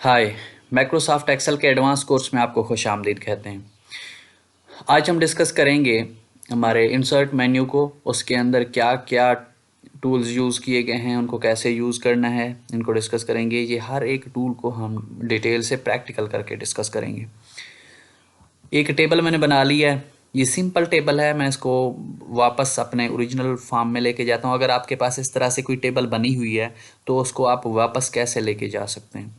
हाय। Microsoft Excel के advance course में आपको खुश आमदीद कहते हैं। आज हम डिस्कस करेंगे हमारे इंसर्ट मेन्यू को, उसके अंदर क्या क्या टूल्स यूज़ किए गए हैं, उनको कैसे यूज़ करना है, इनको डिस्कस करेंगे। ये हर एक टूल को हम डिटेल से प्रैक्टिकल करके डिस्कस करेंगे। एक टेबल मैंने बना लिया है, ये सिंपल टेबल है। मैं इसको वापस अपने ओरिजिनल फॉर्म में लेके जाता हूँ। अगर आपके पास इस तरह से कोई टेबल बनी हुई है तो उसको आप वापस कैसे लेके जा सकते हैं।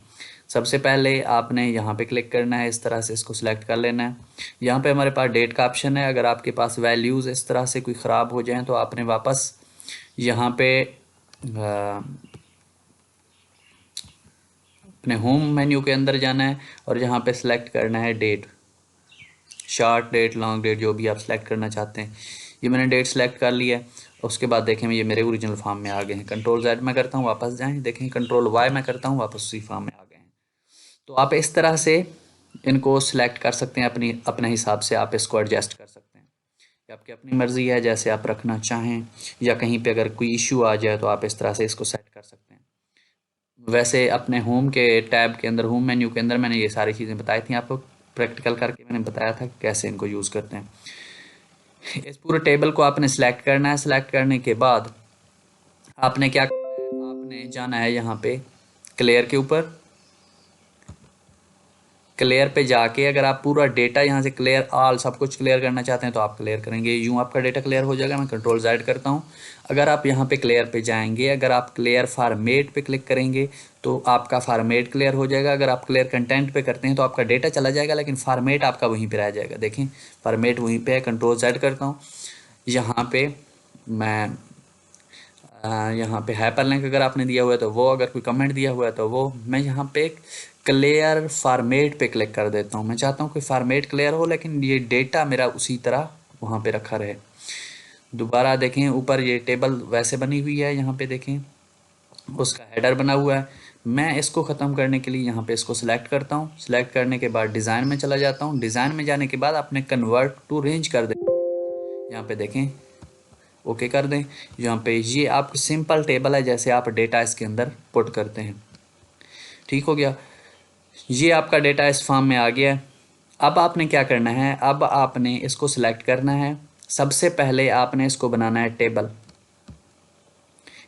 सबसे पहले आपने यहाँ पे क्लिक करना है, इस तरह से इसको सिलेक्ट कर लेना है। यहाँ पे हमारे पास डेट का ऑप्शन है। अगर आपके पास वैल्यूज़ इस तरह से कोई ख़राब हो जाएं तो आपने वापस यहाँ पे अपने होम मेन्यू के अंदर जाना है और यहाँ पे सिलेक्ट करना है date, short date, long date, जो भी आप सिलेक्ट करना चाहते हैं। ये मैंने डेट सेलेक्ट कर लिया है। उसके बाद देखें ये मेरे ओरिजिनल फॉर्म में आ गए हैं। कंट्रोल Z मैं करता हूँ, वापस जाएं, देखें कंट्रोल Y मैं करता हूँ, वापस उसी फॉर्म में आ गए हैं। तो आप इस तरह से इनको सिलेक्ट कर सकते हैं, अपने हिसाब से आप इसको एडजस्ट कर सकते हैं। ये आपकी अपनी मर्ज़ी है, जैसे आप रखना चाहें, या कहीं पे अगर कोई इशू आ जाए तो आप इस तरह से इसको सेट कर सकते हैं। वैसे अपने होम के टैब के अंदर, होम मेन्यू के अंदर मैंने ये सारी चीज़ें बताई थी आपको, प्रैक्टिकल करके मैंने बताया था कि कैसे इनको यूज़ करते हैं। इस पूरे टेबल को आपने सिलेक्ट करना है। सिलेक्ट करने के बाद आपने क्या करना है, आपने जाना है यहाँ पे क्लियर के ऊपर। क्लियर पे जाके अगर आप पूरा डेटा यहाँ से क्लियर ऑल सब कुछ क्लियर करना चाहते हैं तो आप क्लियर करेंगे, यूँ आपका डेटा क्लियर हो जाएगा। मैं कंट्रोल Z करता हूँ। अगर आप यहाँ पे क्लियर पे जाएंगे, अगर आप क्लियर फॉर्मेट पे क्लिक करेंगे तो आपका फॉर्मेट क्लियर हो जाएगा। अगर आप क्लियर कंटेंट पे करते हैं तो आपका डेटा चला जाएगा, लेकिन फॉर्मेट आपका वहीं पर रह जाएगा। देखें फॉर्मेट वहीं पर है। कंट्रोल Z करता हूँ। यहाँ पे मैं यहाँ पे हाइपरलिंक अगर आपने दिया हुआ है तो वो, अगर कोई कमेंट दिया हुआ है तो वो, मैं यहाँ पे क्लियर फॉर्मेट पे क्लिक कर देता हूँ। मैं चाहता हूँ कि फॉर्मेट क्लियर हो लेकिन ये डेटा मेरा उसी तरह वहाँ पे रखा रहे। दोबारा देखें ऊपर ये टेबल वैसे बनी हुई है, यहाँ पे देखें उसका हेडर बना हुआ है। मैं इसको ख़त्म करने के लिए यहाँ पे इसको सिलेक्ट करता हूँ। सिलेक्ट करने के बाद डिज़ाइन में चला जाता हूँ। डिज़ाइन में जाने के बाद आपने कन्वर्ट टू रेंज कर दें, यहाँ पे देखें ओके कर दें। यहाँ पे ये आपकी सिंपल टेबल है, जैसे आप डेटा इसके अंदर पुट करते हैं। ठीक हो गया, ये आपका डेटा इस फॉर्म में आ गया है। अब आपने क्या करना है, अब आपने इसको सिलेक्ट करना है। सबसे पहले आपने इसको बनाना है टेबल।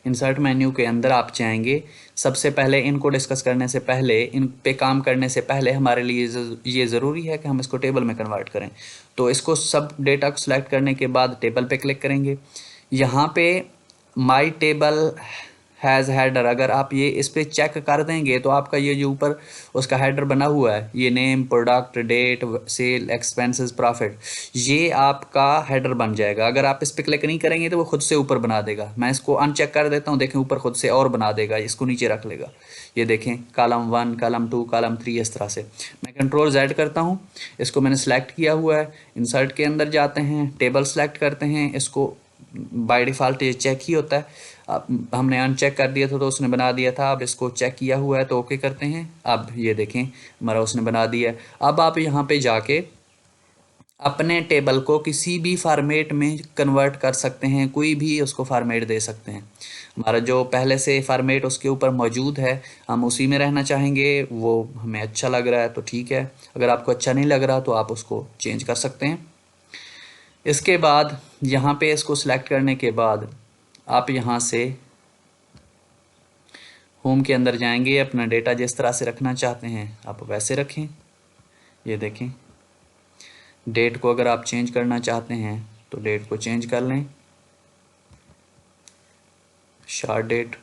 इंसर्ट मेन्यू के अंदर आप चाहेंगे, सबसे पहले इनको डिस्कस करने से पहले, इन पे काम करने से पहले हमारे लिए ये ज़रूरी है कि हम इसको टेबल में कन्वर्ट करें। तो इसको सब डेटा को सिलेक्ट करने के बाद टेबल पे क्लिक करेंगे। यहाँ पे माई टेबल हैज़ हेडर, अगर आप ये इस पर चेक कर देंगे तो आपका ये जो ऊपर उसका हेडर बना हुआ है, ये name, product, date, sale, expenses, profit, ये आपका हेडर बन जाएगा। अगर आप इस पर क्लिक नहीं करेंगे तो वो खुद से ऊपर बना देगा। मैं इसको अनचेक कर देता हूँ, देखें ऊपर खुद से और बना देगा, इसको नीचे रख लेगा। ये देखें कॉलम 1, कॉलम 2, कॉलम 3, इस तरह से। मैं कंट्रोल Z करता हूँ, इसको मैंने सेलेक्ट किया हुआ है। इंसर्ट के अंदर जाते हैं, टेबल सेलेक्ट करते हैं। इसको बाय डिफ़ॉल्ट ये चेक ही होता है। अब हमने अनचेक कर दिया था तो उसने बना दिया था। अब इसको चेक किया हुआ है तो ओके करते हैं। अब ये देखें हमारा उसने बना दिया है। अब आप यहाँ पे जाके अपने टेबल को किसी भी फॉर्मेट में कन्वर्ट कर सकते हैं, कोई भी उसको फॉर्मेट दे सकते हैं। हमारा जो पहले से फॉर्मेट उसके ऊपर मौजूद है, हम उसी में रहना चाहेंगे, वो हमें अच्छा लग रहा है तो ठीक है। अगर आपको अच्छा नहीं लग रहा तो आप उसको चेंज कर सकते हैं। इसके बाद यहाँ पे इसको सिलेक्ट करने के बाद आप यहाँ से होम के अंदर जाएंगे। अपना डेटा जिस तरह से रखना चाहते हैं आप वैसे रखें। ये देखें डेट को अगर आप चेंज करना चाहते हैं तो डेट को चेंज कर लें, शॉर्ट डेट,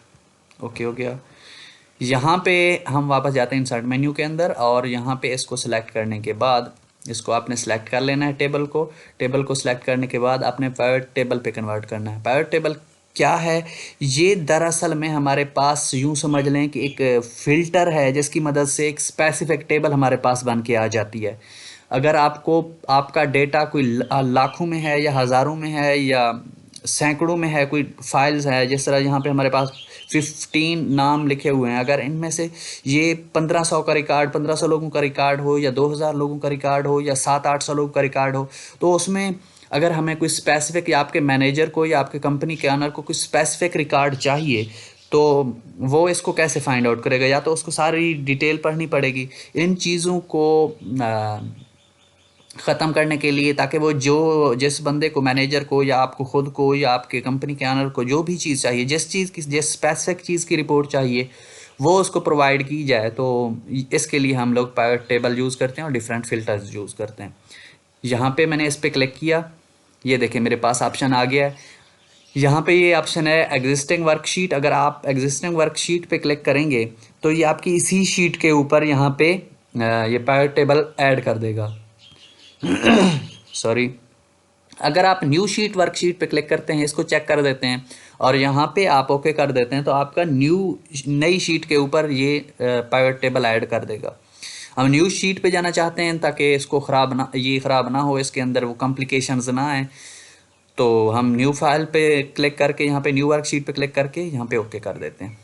ओके हो गया। यहाँ पे हम वापस जाते हैं इंसर्ट मेन्यू के अंदर और यहाँ पे इसको सिलेक्ट करने के बाद इसको आपने सेलेक्ट कर लेना है टेबल को। टेबल को सिलेक्ट करने के बाद आपने पाइवट टेबल पे कन्वर्ट करना है। पाइवट टेबल क्या है, ये दरअसल में हमारे पास यूँ समझ लें कि एक फ़िल्टर है जिसकी मदद से एक स्पेसिफिक टेबल हमारे पास बन के आ जाती है। अगर आपको आपका डेटा कोई लाखों में है या हज़ारों में है या सैकड़ों में है, कोई फाइल्स है, जिस तरह यहाँ पे हमारे पास 15 नाम लिखे हुए हैं, अगर इनमें से ये 1500 का रिकॉर्ड, 1500 लोगों का रिकॉर्ड हो या 2000 लोगों का रिकॉर्ड हो या 700-800 लोगों का रिकॉर्ड हो, तो उसमें अगर हमें कोई स्पेसिफिक, या आपके मैनेजर को या आपके कंपनी के ऑनर को कोई स्पेसिफिक रिकॉर्ड चाहिए तो वो इसको कैसे फाइंड आउट करेगा? या तो उसको सारी डिटेल पढ़नी पड़ेगी इन चीज़ों को ख़त्म करने के लिए, ताकि वो जो जिस बंदे को, मैनेजर को या आपको ख़ुद को या आपके कंपनी के ऑनर को जो भी चीज़ चाहिए, जिस चीज़ की, जिस स्पेसिफिक चीज़ की रिपोर्ट चाहिए, वो उसको प्रोवाइड की जाए। तो इसके लिए हम लोग पाइवट टेबल यूज़ करते हैं और डिफरेंट फ़िल्टर्स यूज़ करते हैं। यहाँ पे मैंने इस पर क्लिक किया, ये देखें मेरे पास ऑप्शन आ गया है। यहाँ पे ये ऑप्शन है एग्जिस्टिंग वर्कशीट। अगर आप एग्जिस्टिंग वर्कशीट पे क्लिक करेंगे तो ये आपकी इसी शीट के ऊपर यहाँ पे ये पाइवट टेबल ऐड कर देगा। सॉरी। अगर आप न्यू शीट वर्कशीट पे क्लिक करते हैं, इसको चेक कर देते हैं और यहाँ पे आप ओके कर देते हैं, तो आपका नई शीट के ऊपर ये पाइवट टेबल ऐड कर देगा। हम न्यू शीट पे जाना चाहते हैं ताकि इसको ख़राब ना हो, इसके अंदर वो कॉम्प्लिकेशंस ना आए, तो हम न्यू फाइल पे क्लिक करके यहाँ पे न्यू वर्कशीट पे क्लिक करके यहाँ पे ओके कर देते हैं।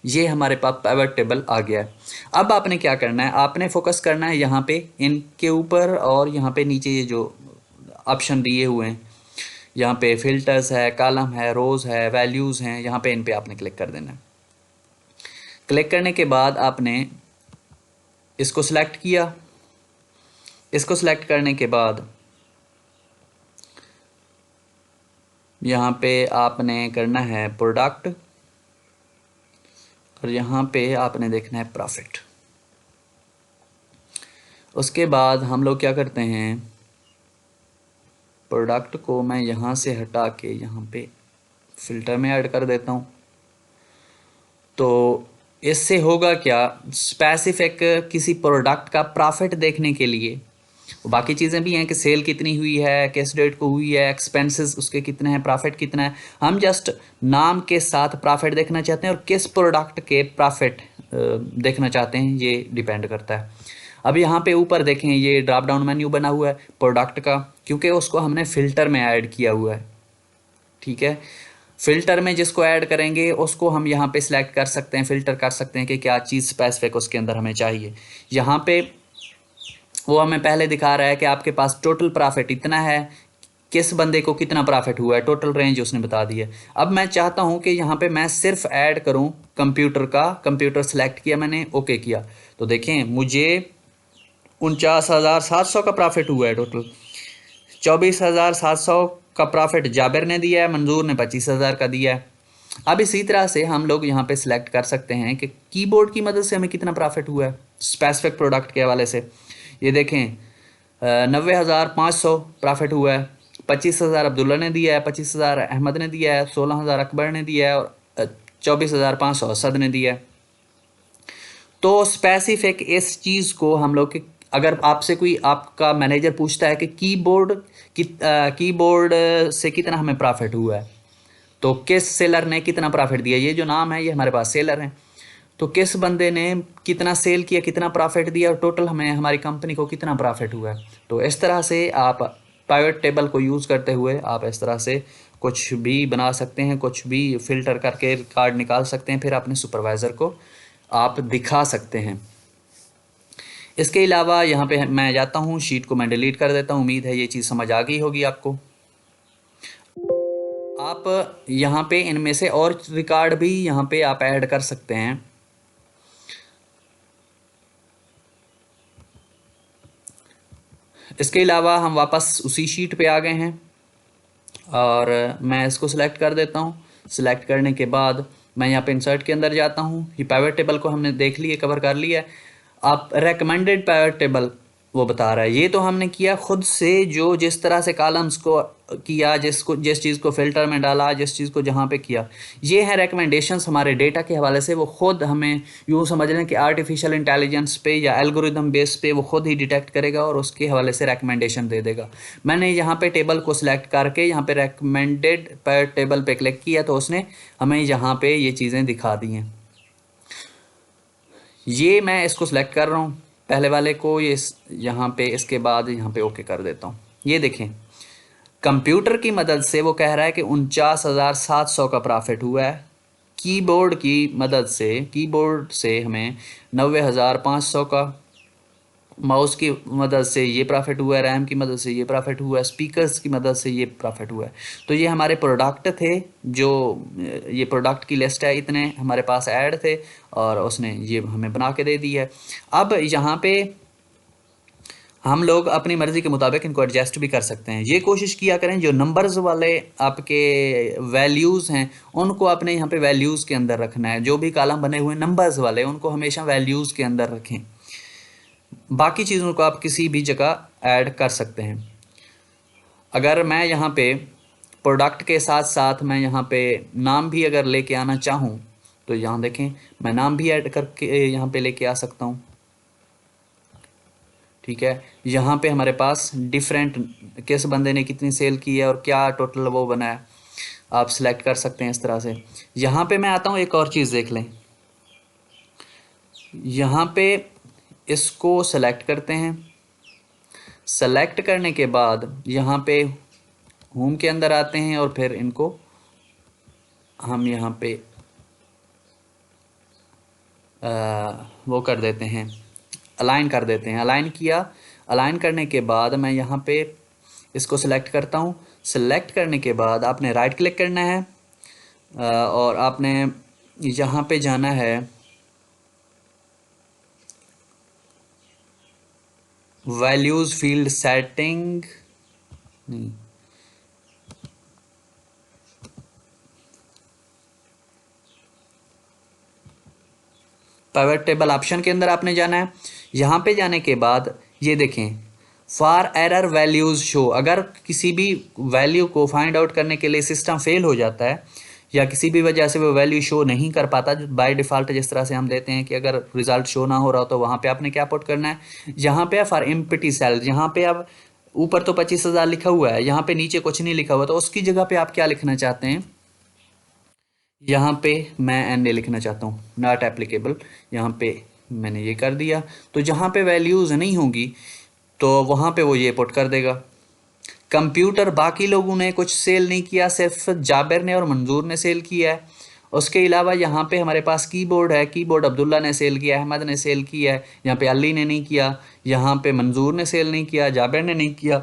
ये हमारे पास पाइवट टेबल आ गया है। अब आपने क्या करना है, आपने फोकस करना है यहाँ पे इनके ऊपर, और यहाँ पे नीचे ये जो ऑप्शन दिए हुए हैं, यहाँ पे फिल्टर्स है, कॉलम है, रोज़ है, वैल्यूज़ हैं, यहाँ पे इन पे आपने क्लिक कर देना है। क्लिक करने के बाद आपने इसको सिलेक्ट किया। इसको सिलेक्ट करने के बाद यहाँ पे आपने करना है प्रोडक्ट, और यहाँ पे आपने देखना है प्रॉफिट। उसके बाद हम लोग क्या करते हैं, प्रोडक्ट को मैं यहाँ से हटा के यहाँ पे फ़िल्टर में ऐड कर देता हूँ। तो इससे होगा क्या, स्पेसिफिक किसी प्रोडक्ट का प्रॉफिट देखने के लिए, बाकी चीज़ें भी हैं कि सेल कितनी हुई है, किस डेट को हुई है, एक्सपेंसेस उसके कितने हैं, प्रॉफिट कितना है, हम जस्ट नाम के साथ प्रॉफिट देखना चाहते हैं और किस प्रोडक्ट के प्रॉफिट देखना चाहते हैं, ये डिपेंड करता है। अब यहाँ पे ऊपर देखें, ये ड्रॉप डाउन मेन्यू बना हुआ है प्रोडक्ट का, क्योंकि उसको हमने फ़िल्टर में ऐड किया हुआ है। ठीक है, फ़िल्टर में जिसको ऐड करेंगे उसको हम यहाँ पे सिलेक्ट कर सकते हैं, फ़िल्टर कर सकते हैं कि क्या चीज़ स्पेसिफिक उसके अंदर हमें चाहिए। यहाँ पे वो हमें पहले दिखा रहा है कि आपके पास टोटल प्रॉफिट इतना है, किस बंदे को कितना प्रॉफिट हुआ है, टोटल रेंज उसने बता दी है। अब मैं चाहता हूँ कि यहाँ पे मैं सिर्फ ऐड करूँ कंप्यूटर का, कंप्यूटर सेलेक्ट किया मैंने, ओके किया, तो देखें मुझे 49,700 का प्रॉफिट हुआ है टोटल। 24,700 का प्रॉफिट जाबिर ने दिया है, मंजूर ने 25,000 का दिया है। अब इसी तरह से हम लोग यहाँ पे सिलेक्ट कर सकते हैं कि कीबोर्ड की मदद से हमें कितना प्रॉफिट हुआ है स्पेसिफिक प्रोडक्ट के हवाले से। ये देखें 90,500 प्रॉफिट हुआ है, 25,000 अब्दुल्ला ने दिया है, 25,000 अहमद ने दिया है, 16,000 अकबर ने दिया है और 24,500 असद ने दिया है। तो स्पेसिफिक इस चीज़ को हम लोग के, अगर आपसे कोई आपका मैनेजर पूछता है कि कीबोर्ड से कितना हमें प्रॉफिट हुआ है, तो किस सेलर ने कितना प्रॉफिट दिया, ये जो नाम है ये हमारे पास सेलर हैं, तो किस बंदे ने कितना सेल किया, कितना प्रॉफिट दिया और टोटल हमें हमारी कंपनी को कितना प्रॉफिट हुआ है। तो इस तरह से आप पाइवट टेबल को यूज़ करते हुए आप इस तरह से कुछ भी बना सकते हैं, कुछ भी फ़िल्टर करके कार्ड निकाल सकते हैं, फिर अपने सुपरवाइज़र को आप दिखा सकते हैं। इसके अलावा यहाँ पे मैं जाता हूँ, शीट को मैं डिलीट कर देता हूँ। उम्मीद है ये चीज़ समझ आ गई होगी आपको। आप यहाँ पे इनमें से और रिकॉर्ड भी यहाँ पे आप ऐड कर सकते हैं। इसके अलावा हम वापस उसी शीट पे आ गए हैं और मैं इसको सिलेक्ट कर देता हूँ। सिलेक्ट करने के बाद मैं यहाँ पे इंसर्ट के अंदर जाता हूँ। ये पाइवट टेबल को हमने देख लिया, कवर कर लिया है। आप रेकमेंडेड पाइवट टेबल वो बता रहा है, ये तो हमने किया खुद से, जो जिस तरह से कॉलम्स को किया, जिस चीज़ को फ़िल्टर में डाला, जिस चीज़ को जहाँ पे किया, ये है रेकमेंडेशंस हमारे डेटा के हवाले से। वो खुद हमें यूँ समझ लें कि आर्टिफिशियल इंटेलिजेंस पे या एल्गोरिदम बेस पे वो खुद ही डिटेक्ट करेगा और उसके हवाले से रेकमेंडेशन दे देगा। मैंने यहाँ पे टेबल को सिलेक्ट करके यहाँ पे रेकमेंडेड पाइवट टेबल पे क्लिक किया तो उसने हमें यहाँ पे ये चीज़ें दिखा दी हैं। ये मैं इसको सिलेक्ट कर रहा हूँ पहले वाले को, ये यहाँ पे, इसके बाद यहाँ पे ओके कर देता हूँ। ये देखें कंप्यूटर की मदद से वो कह रहा है कि 49,700 का प्रॉफिट हुआ है। कीबोर्ड की मदद से, कीबोर्ड से हमें 90,500 का माउस की मदद से ये प्रॉफिट हुआ है, रैम की मदद से ये प्रॉफिट हुआ है, स्पीकर्स की मदद से ये प्रॉफिट हुआ है। तो ये हमारे प्रोडक्ट थे, जो ये प्रोडक्ट की लिस्ट है, इतने हमारे पास ऐड थे और उसने ये हमें बना के दे दी है। अब यहाँ पे हम लोग अपनी मर्ज़ी के मुताबिक इनको एडजस्ट भी कर सकते हैं। ये कोशिश किया करें जो नंबर्स वाले आपके वैल्यूज़ हैं उनको आपने यहाँ पे वैल्यूज़ के अंदर रखना है। जो भी कॉलम बने हुए नंबर्स वाले उनको हमेशा वैल्यूज़ के अंदर रखें। बाकी चीज़ों को आप किसी भी जगह ऐड कर सकते हैं। अगर मैं यहाँ पे प्रोडक्ट के साथ साथ मैं यहाँ पे नाम भी अगर लेके आना चाहूँ तो यहाँ देखें मैं नाम भी ऐड करके यहाँ पे लेके आ सकता हूँ। ठीक है, यहाँ पे हमारे पास डिफरेंट किस बंदे ने कितनी सेल की है और क्या टोटल वो बना है, आप सिलेक्ट कर सकते हैं इस तरह से। यहाँ पे मैं आता हूँ, एक और चीज़ देख लें। यहाँ पे इसको सेलेक्ट करते हैं। सेलेक्ट करने के बाद यहाँ पे होम के अंदर आते हैं और फिर इनको हम यहाँ पे वो कर देते हैं, अलाइन कर देते हैं। अलाइन किया, अलाइन करने के बाद मैं यहाँ पे इसको सिलेक्ट करता हूँ। सिलेक्ट करने के बाद आपने राइट क्लिक करना है और आपने यहाँ पे जाना है वैल्यूज़ फील्ड सेटिंग, नहीं, पिवट टेबल ऑप्शन के अंदर आपने जाना है। यहाँ पे जाने के बाद ये देखें फॉर एरर वैल्यूज़ शो, अगर किसी भी वैल्यू को फाइंड आउट करने के लिए सिस्टम फेल हो जाता है या किसी भी वजह से वो वैल्यू शो नहीं कर पाता, बाय डिफ़ॉल्ट जिस तरह से हम देते हैं कि अगर रिजल्ट शो ना हो रहा हो तो वहाँ पे आपने क्या पुट करना है, यहाँ पे फॉर एम्प्टी सेल, यहाँ पे अब ऊपर तो 25,000 लिखा हुआ है, यहाँ पे नीचे कुछ नहीं लिखा हुआ, तो उसकी जगह पे आप क्या लिखना चाहते हैं, यहाँ पे मैं एन लिखना चाहता हूँ, नॉट एप्लीकेबल। यहाँ पे मैंने ये कर दिया। तो जहाँ पे वैल्यूज़ नहीं होंगी तो वहाँ पे वो ये पुट कर देगा। कंप्यूटर बाकी लोगों ने कुछ सेल नहीं किया, सिर्फ जाबिर ने और मंजूर ने सेल किया है। उसके अलावा यहाँ पे हमारे पास कीबोर्ड है, कीबोर्ड अब्दुल्ला ने सेल किया, अहमद ने सेल किया है, यहाँ पे अली ने नहीं किया, यहाँ पे मंजूर ने सेल नहीं किया, जाबिर ने नहीं किया।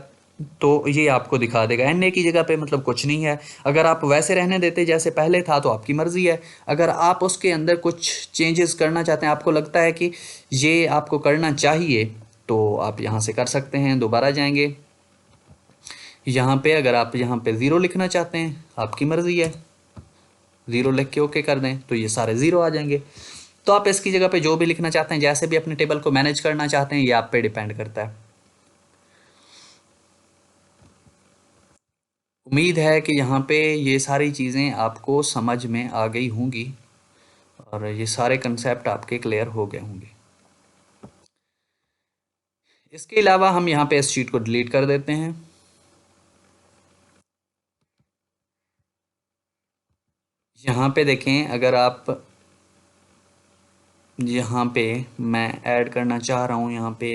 तो ये आपको दिखा देगा एन ए की जगह पे, मतलब कुछ नहीं है। अगर आप वैसे रहने देते जैसे पहले था तो आपकी मर्ज़ी है। अगर आप उसके अंदर कुछ चेंजेस करना चाहते हैं, आपको लगता है कि ये आपको करना चाहिए, तो आप यहाँ से कर सकते हैं। दोबारा जाएंगे, यहाँ पे अगर आप यहाँ पे ज़ीरो लिखना चाहते हैं आपकी मर्ज़ी है, ज़ीरो लिख के ओके कर दें तो ये सारे ज़ीरो आ जाएंगे। तो आप इसकी जगह पे जो भी लिखना चाहते हैं, जैसे भी अपने टेबल को मैनेज करना चाहते हैं, ये आप पे डिपेंड करता है। उम्मीद है कि यहाँ पे ये सारी चीज़ें आपको समझ में आ गई होंगी और ये सारे कंसेप्ट आपके क्लियर हो गए होंगे। इसके अलावा हम यहाँ पे इस शीट को डिलीट कर देते हैं। यहाँ पे देखें, अगर आप यहाँ पे मैं ऐड करना चाह रहा हूँ, यहाँ पे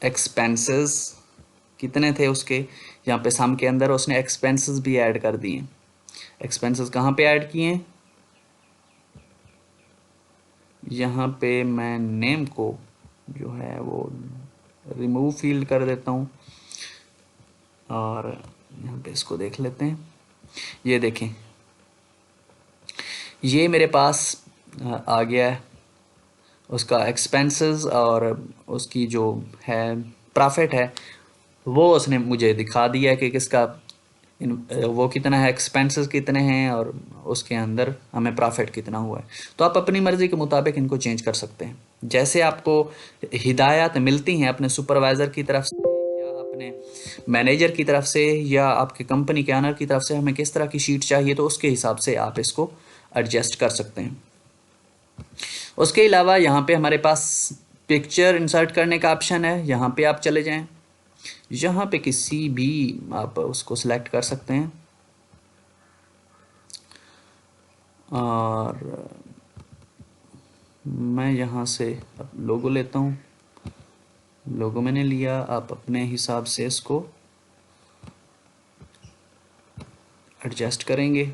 एक्सपेंसेस कितने थे उसके, यहाँ पे सम के अंदर उसने एक्सपेंसेस भी ऐड कर दिए। एक्सपेंसेस कहाँ पे ऐड किए हैं, यहाँ पे मैं नेम को जो है वो रिमूव फील्ड कर देता हूँ और यहाँ पे इसको देख लेते हैं। ये देखें, ये मेरे पास आ गया है उसका एक्सपेंसेस, और उसकी जो है प्रॉफिट है वो उसने मुझे दिखा दिया है कि किसका वो कितना है, एक्सपेंसेस कितने हैं और उसके अंदर हमें प्रॉफिट कितना हुआ है। तो आप अपनी मर्ज़ी के मुताबिक इनको चेंज कर सकते हैं। जैसे आपको हिदायत मिलती हैं अपने सुपरवाइज़र की तरफ से या अपने मैनेजर की तरफ से या आपके कंपनी के ऑनर की तरफ से, हमें किस तरह की शीट चाहिए तो उसके हिसाब से आप इसको एडजस्ट कर सकते हैं। उसके अलावा यहाँ पे हमारे पास पिक्चर इंसर्ट करने का ऑप्शन है, यहाँ पे आप चले जाएं, यहाँ पे किसी भी आप उसको सिलेक्ट कर सकते हैं और मैं यहाँ से लोगो लेता हूँ। लोगो मैंने लिया, आप अपने हिसाब से इसको एडजस्ट करेंगे।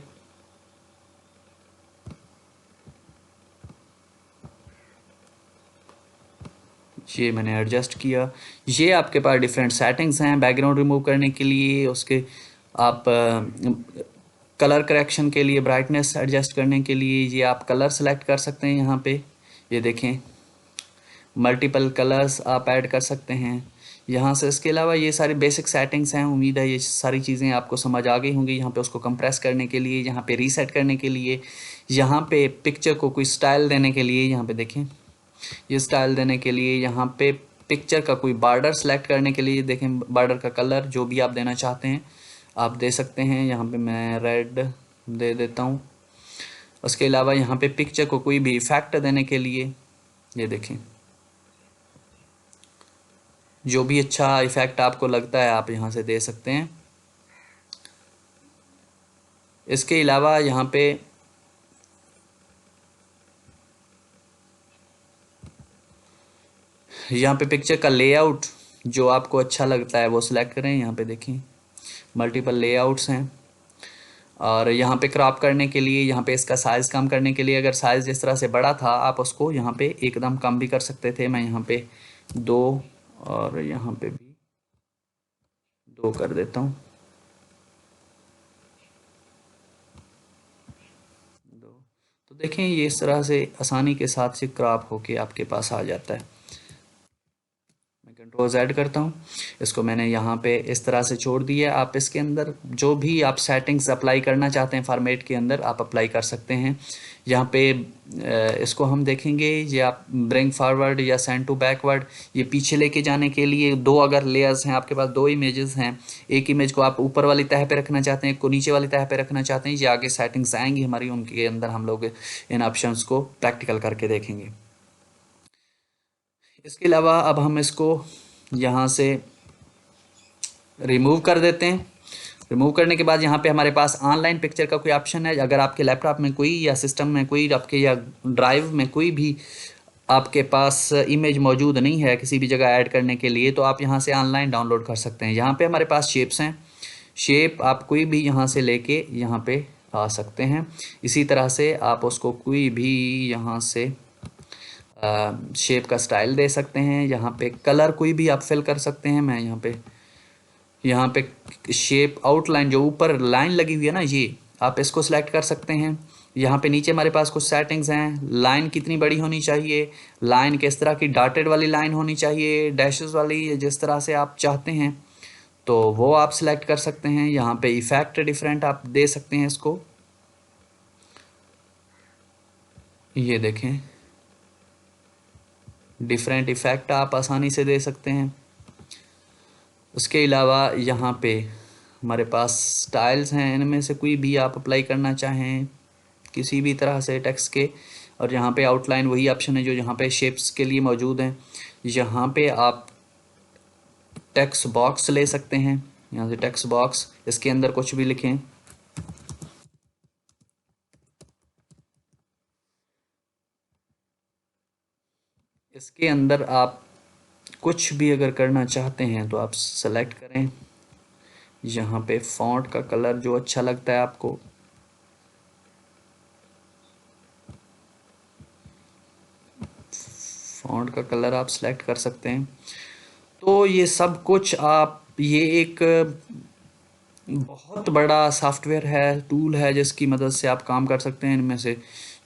ये मैंने एडजस्ट किया। ये आपके पास डिफरेंट सेटिंग्स हैं बैकग्राउंड रिमूव करने के लिए, उसके आप कलर करेक्शन के लिए, ब्राइटनेस एडजस्ट करने के लिए ये आप कलर सेलेक्ट कर सकते हैं यहाँ पे। ये देखें मल्टीपल कलर्स आप ऐड कर सकते हैं यहाँ से। इसके अलावा ये सारी बेसिक सेटिंग्स हैं, उम्मीद है ये सारी चीज़ें आपको समझ आ गई होंगी। यहाँ पे उसको कंप्रेस करने के लिए, यहाँ पे रीसेट करने के लिए, यहाँ पे पिक्चर को कोई स्टाइल देने के लिए, यहाँ पे देखें ये स्टाइल देने के लिए, यहाँ पे पिक्चर का कोई बॉर्डर सेलेक्ट करने के लिए देखें बॉर्डर का कलर जो भी आप देना चाहते हैं आप दे सकते हैं। यहाँ पे मैं रेड दे देता हूँ। उसके अलावा यहाँ पे पिक्चर को कोई भी इफेक्ट देने के लिए ये देखें जो भी अच्छा इफेक्ट आपको लगता है आप यहाँ से दे सकते हैं। इसके अलावा यहाँ पे पिक्चर का लेआउट जो आपको अच्छा लगता है वो सिलेक्ट करें। यहाँ पे देखें मल्टीपल लेआउट्स हैं। और यहाँ पे क्रॉप करने के लिए, यहाँ पे इसका साइज़ कम करने के लिए, अगर साइज़ जिस तरह से बड़ा था आप उसको यहाँ पे एकदम कम भी कर सकते थे। मैं यहाँ पे 2 और यहाँ पे भी 2 कर देता हूँ। 2 तो देखें ये इस तरह से आसानी के साथ से क्रॉप होके आपके पास आ जाता है। कंट्रोल Z करता हूँ, इसको मैंने यहाँ पे इस तरह से छोड़ दिया। आप इसके अंदर जो भी आप सेटिंग्स अप्लाई करना चाहते हैं फॉर्मेट के अंदर आप अप्लाई कर सकते हैं। यहाँ पे इसको हम देखेंगे ये आप ब्रिंग फॉरवर्ड या सेंड टू बैकवर्ड, ये पीछे लेके जाने के लिए 2 अगर लेयर्स हैं आपके पास, 2 इमेजेस हैं, एक इमेज को आप ऊपर वाली तह पे रखना चाहते हैं, एक को नीचे वाली तह पे रखना चाहते हैं, ये आगे सेटिंग्स आएंगी हमारी, उनके अंदर हम लोग इन ऑप्शंस को प्रैक्टिकल करके देखेंगे। इसके अलावा अब हम इसको यहाँ से रिमूव कर देते हैं। रिमूव करने के बाद यहाँ पे हमारे पास ऑनलाइन पिक्चर का कोई ऑप्शन है। अगर आपके लैपटॉप में कोई या सिस्टम में कोई आपके या ड्राइव में कोई भी आपके पास इमेज मौजूद नहीं है किसी भी जगह ऐड करने के लिए तो आप यहाँ से ऑनलाइन डाउनलोड कर सकते हैं। यहाँ पे हमारे पास शेप्स हैं, शेप आप कोई भी यहाँ से लेके यहाँ पे आ सकते हैं। इसी तरह से आप उसको कोई भी यहाँ से शेप का स्टाइल दे सकते हैं। यहाँ पे कलर कोई भी आप फिल कर सकते हैं। मैं यहाँ पे शेप आउटलाइन जो ऊपर लाइन लगी हुई है ना ये आप इसको सिलेक्ट कर सकते हैं। यहाँ पे नीचे हमारे पास कुछ सेटिंग्स हैं, लाइन कितनी बड़ी होनी चाहिए, लाइन किस तरह की डॉटेड वाली लाइन होनी चाहिए, डैशेस वाली, जिस तरह से आप चाहते हैं तो वो आप सिलेक्ट कर सकते हैं। यहाँ पे इफेक्ट डिफरेंट आप दे सकते हैं इसको, ये देखें डिफरेंट इफ़ेक्ट आप आसानी से दे सकते हैं। उसके अलावा यहाँ पे हमारे पास स्टाइल्स हैं, इनमें से कोई भी आप अप्लाई करना चाहें किसी भी तरह से टेक्स्ट के। और यहाँ पे आउटलाइन वही ऑप्शन है जो यहाँ पे शेप्स के लिए मौजूद हैं। यहाँ पे आप टेक्स्ट बॉक्स ले सकते हैं, यहाँ से टेक्स्ट बॉक्स, इसके अंदर कुछ भी लिखें। इसके अंदर आप कुछ भी अगर करना चाहते हैं तो आप सेलेक्ट करें। यहाँ पे फॉन्ट का कलर जो अच्छा लगता है आपको, फॉन्ट का कलर आप सेलेक्ट कर सकते हैं। तो ये सब कुछ आप, ये एक बहुत बड़ा सॉफ्टवेयर है, टूल है जिसकी मदद से आप काम कर सकते हैं। इनमें से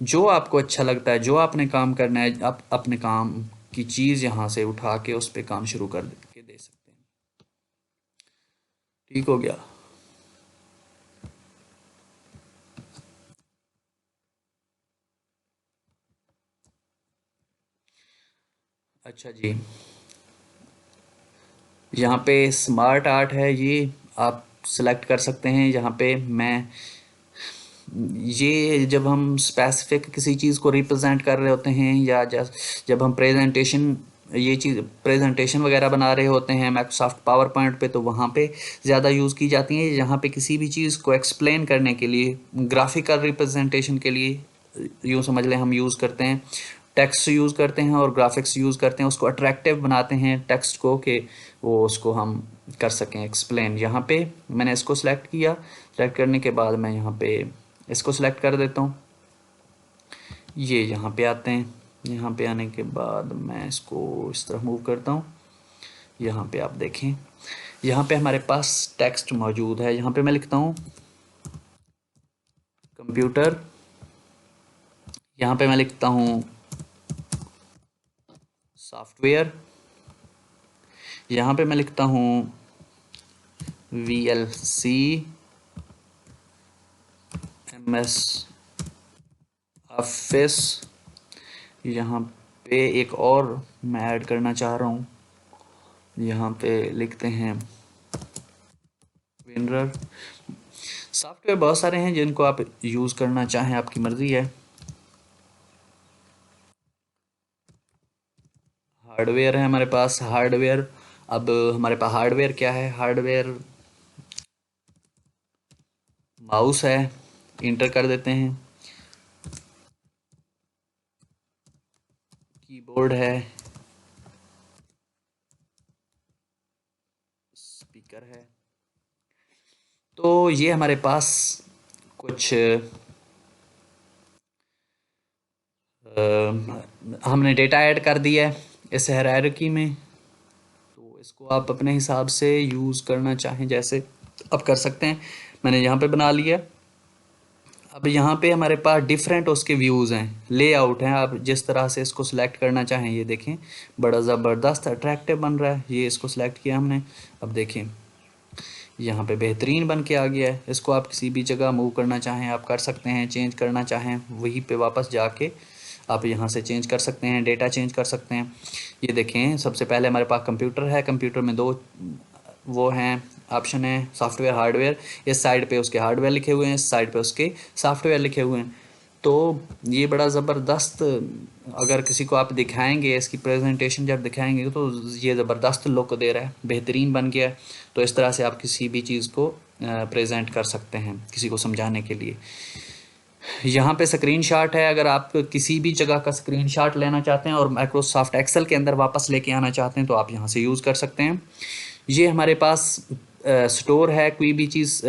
जो आपको अच्छा लगता है, जो आपने काम करना है, आप अपने काम की चीज़ यहाँ से उठा के उस पर काम शुरू कर के दे सकते हैं। ठीक हो गया। अच्छा जी, यहाँ पे स्मार्ट आर्ट है, ये आप सेलेक्ट कर सकते हैं। यहाँ पे मैं ये जब हम स्पेसिफिक किसी चीज़ को रिप्रेजेंट कर रहे होते हैं या जब हम प्रेजेंटेशन, ये चीज़ प्रेजेंटेशन वगैरह बना रहे होते हैं माइक्रोसॉफ्ट पावर पॉइंट पे, तो वहाँ पे ज़्यादा यूज़ की जाती हैं। यहाँ पे किसी भी चीज़ को एक्सप्लेन करने के लिए, ग्राफिकल रिप्रेजेंटेशन के लिए यूँ समझ लें हम यूज़ करते हैं, टेक्स्ट यूज़ करते हैं और ग्राफिक्स यूज़ करते हैं। उसको अट्रैक्टिव बनाते हैं टेक्स्ट को कि वो उसको हम कर सकें एक्सप्लेन। यहाँ पे मैंने इसको सिलेक्ट किया, सिलेक्ट करने के बाद मैं यहाँ पे इसको सिलेक्ट कर देता हूँ। ये यहाँ पे आते हैं, यहाँ पे आने के बाद मैं इसको इस तरह मूव करता हूँ। यहाँ पे आप देखें, यहाँ पे हमारे पास टेक्स्ट मौजूद है। यहाँ पे मैं लिखता हूँ कंप्यूटर, यहाँ पे मैं लिखता हूँ सॉफ्टवेयर, यहाँ पे मैं लिखता हूँ VLC MS ऑफिस। यहाँ पे एक और मैं ऐड करना चाह रहा हूँ, यहाँ पे लिखते हैं विनरर। सॉफ्टवेयर बहुत सारे हैं जिनको आप यूज़ करना चाहें, आपकी मर्ज़ी है। हार्डवेयर है हमारे पास, हार्डवेयर। अब हमारे पास हार्डवेयर क्या है? हार्डवेयर माउस है, इंटर कर देते हैं। कीबोर्ड है, स्पीकर है। तो ये हमारे पास कुछ हमने डेटा ऐड कर दिया है इस हायरार्की में। तो इसको आप अपने हिसाब से यूज़ करना चाहें जैसे आप कर सकते हैं। मैंने यहाँ पे बना लिया। अब यहाँ पे हमारे पास डिफरेंट उसके व्यूज़ हैं, लेआउट हैं। आप जिस तरह से इसको सिलेक्ट करना चाहें, ये देखें बड़ा ज़बरदस्त अट्रैक्टिव बन रहा है। ये इसको सिलेक्ट किया हमने, अब देखें यहाँ पे बेहतरीन बन के आ गया है। इसको आप किसी भी जगह मूव करना चाहें आप कर सकते हैं, चेंज करना चाहें वहीं पे वापस जाके आप यहाँ से चेंज कर सकते हैं, डेटा चेंज कर सकते हैं। ये देखें सबसे पहले हमारे पास कंप्यूटर है, कंप्यूटर में दो वो हैं ऑप्शन है, सॉफ्टवेयर हार्डवेयर। इस साइड पे उसके हार्डवेयर लिखे हुए हैं, इस साइड पे उसके सॉफ्टवेयर लिखे हुए हैं। तो ये बड़ा ज़बरदस्त, अगर किसी को आप दिखाएंगे इसकी प्रेजेंटेशन जब दिखाएंगे तो ये ज़बरदस्त लुक दे रहा है, बेहतरीन बन गया है। तो इस तरह से आप किसी भी चीज़ को प्रेजेंट कर सकते हैं किसी को समझाने के लिए। यहाँ पे स्क्रीनशॉट है, अगर आप किसी भी जगह का स्क्रीनशॉट लेना चाहते हैं और माइक्रोसॉफ्ट एक्सेल के अंदर वापस लेके आना चाहते हैं तो आप यहाँ से यूज़ कर सकते हैं। ये हमारे पास स्टोर है, कोई भी चीज़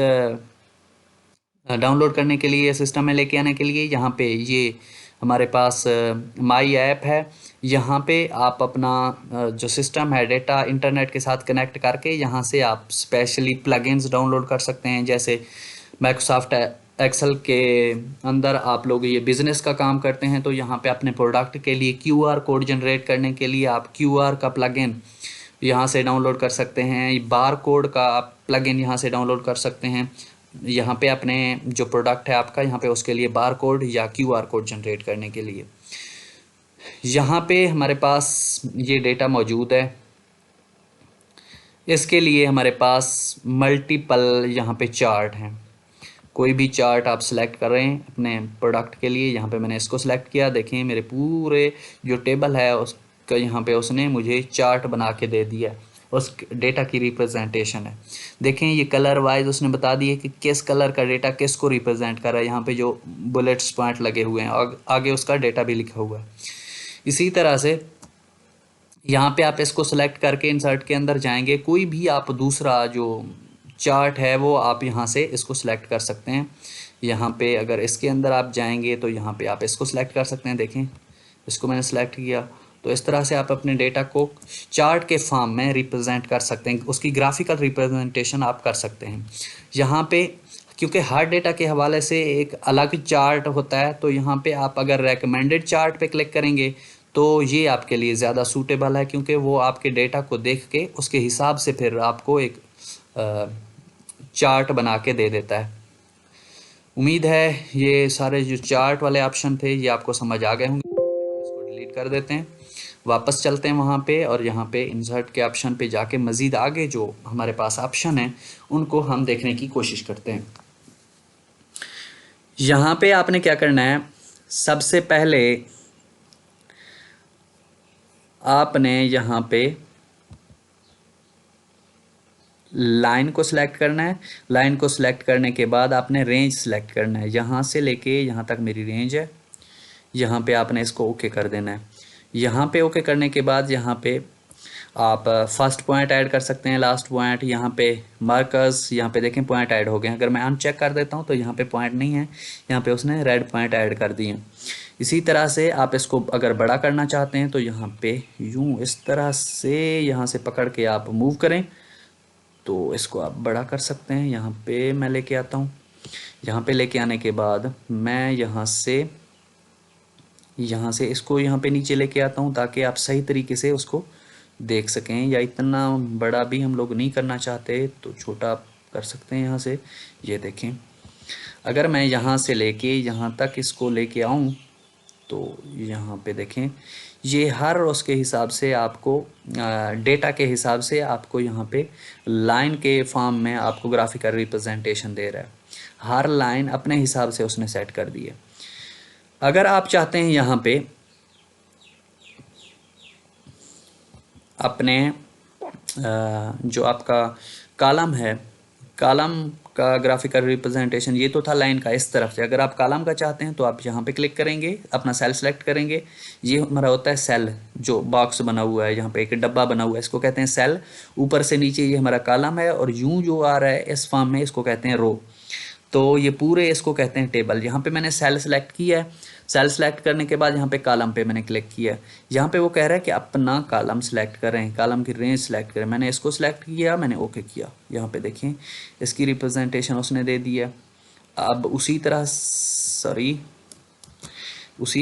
डाउनलोड करने के लिए, सिस्टम में लेके आने के लिए। यहाँ पे ये हमारे पास माई ऐप है। यहाँ पे आप अपना जो सिस्टम है डेटा इंटरनेट के साथ कनेक्ट करके यहाँ से आप स्पेशली प्लगइन्स डाउनलोड कर सकते हैं। जैसे माइक्रोसॉफ्ट एक्सेल के अंदर आप लोग ये बिज़नेस का काम करते हैं तो यहाँ पे अपने प्रोडक्ट के लिए QR कोड जनरेट करने के लिए आप QR का प्लगइन यहाँ से डाउनलोड कर सकते हैं। बार कोड का आप प्लगइन यहाँ से डाउनलोड कर सकते हैं। यहाँ पे अपने जो प्रोडक्ट है आपका, यहाँ पे उसके लिए बार कोड या QR कोड जनरेट करने के लिए यहाँ पे हमारे पास ये डेटा मौजूद है। इसके लिए हमारे पास मल्टीपल यहाँ पे चार्ट हैं। कोई भी चार्ट आप सिलेक्ट कर रहे हैं अपने प्रोडक्ट के लिए, यहाँ पे मैंने इसको सिलेक्ट किया। देखें मेरे पूरे जो टेबल है उसका यहाँ पे उसने मुझे चार्ट बना के दे दिया, उस डेटा की रिप्रेजेंटेशन है। देखें ये कलर वाइज उसने बता दिया कि किस कलर का डेटा किस को रिप्रेजेंट कर रहा है। यहाँ पे जो बुलेट्स पॉइंट लगे हुए हैं, आगे उसका डेटा भी लिखा हुआ है। इसी तरह से यहाँ पे आप इसको सेलेक्ट करके इंसर्ट के अंदर जाएंगे, कोई भी आप दूसरा जो चार्ट है वो आप यहाँ से इसको सिलेक्ट कर सकते हैं। यहाँ पे अगर इसके अंदर आप जाएंगे तो यहाँ पे आप इसको सिलेक्ट कर सकते हैं। देखें इसको मैंने सेलेक्ट किया, तो इस तरह से आप अपने डेटा को चार्ट के फॉर्म में रिप्रेजेंट कर सकते हैं, उसकी ग्राफिकल रिप्रेजेंटेशन आप कर सकते हैं। यहाँ पे क्योंकि हार्ड डेटा के हवाले से एक अलग चार्ट होता है, तो यहाँ पे आप अगर रेकमेंडेड चार्ट पे क्लिक करेंगे तो ये आपके लिए ज़्यादा सूटेबल है, क्योंकि वो आपके डेटा को देख के उसके हिसाब से फिर आपको एक चार्ट बना के दे देता है। उम्मीद है ये सारे जो चार्ट वाले ऑप्शन थे ये आपको समझ आ गए होंगे। हम इसको डिलीट कर देते हैं, वापस चलते हैं वहाँ पे और यहाँ पे इंसर्ट के ऑप्शन पे जाके मज़ीद आगे जो हमारे पास ऑप्शन है उनको हम देखने की कोशिश करते हैं। यहाँ पे आपने क्या करना है, सबसे पहले आपने यहाँ पे लाइन को सिलेक्ट करना है। लाइन को सिलेक्ट करने के बाद आपने रेंज सिलेक्ट करना है, यहाँ से लेके यहाँ तक मेरी रेंज है। यहाँ पे आपने इसको ओके कर देना है। यहाँ पे ओके करने के बाद यहाँ पे आप फर्स्ट पॉइंट ऐड कर सकते हैं, लास्ट पॉइंट। यहाँ पे मार्कर्स, यहाँ पे देखें पॉइंट ऐड हो गए हैं। अगर मैं अनचेक कर देता हूँ तो यहाँ पे पॉइंट नहीं है, यहाँ पे उसने रेड पॉइंट ऐड कर दिए। इसी तरह से आप इसको अगर बड़ा करना चाहते हैं तो यहाँ पे यूं इस तरह से यहाँ से पकड़ के आप मूव करें तो इसको आप बड़ा कर सकते हैं। यहाँ पे मैं लेके आता हूँ। यहाँ पे लेके आने के बाद मैं यहाँ से इसको यहाँ पे नीचे लेके आता हूँ ताकि आप सही तरीके से उसको देख सकें। या इतना बड़ा भी हम लोग नहीं करना चाहते तो छोटा आप कर सकते हैं यहाँ से। ये देखें, अगर मैं यहाँ से लेके यहाँ तक इसको लेके आऊँ तो यहाँ पे देखें, ये हर उसके हिसाब से आपको डेटा के हिसाब से आपको यहाँ पे लाइन के फॉर्म में आपको ग्राफिकल रिप्रेजेंटेशन दे रहा है। हर लाइन अपने हिसाब से उसने सेट कर दी है। अगर आप चाहते हैं यहाँ पे अपने जो आपका कॉलम है, कॉलम का ग्राफिकल रिप्रेजेंटेशन ये तो था लाइन का इस तरफ से। अगर आप कॉलम का चाहते हैं तो आप यहाँ पे क्लिक करेंगे, अपना सेल सेलेक्ट करेंगे। ये हमारा होता है सेल, जो बॉक्स बना हुआ है यहाँ पे एक डब्बा बना हुआ है, इसको कहते हैं सेल। ऊपर से नीचे ये हमारा कॉलम है और यूं जो आ रहा है इस फॉर्म में इसको कहते हैं रो। तो ये पूरे इसको कहते हैं टेबल। यहाँ पे मैंने सेल सेलेक्ट किया है। सेल सेलेक्ट करने के बाद यहाँ पे कॉलम पे मैंने क्लिक किया है। यहाँ पे वो कह रहा है कि अपना कॉलम सेलेक्ट करें, कॉलम की रेंज सेलेक्ट करें। मैंने इसको सेलेक्ट किया, मैंने ओके किया। यहाँ पे देखिए इसकी रिप्रेजेंटेशन उसने दे दी है। अब उसी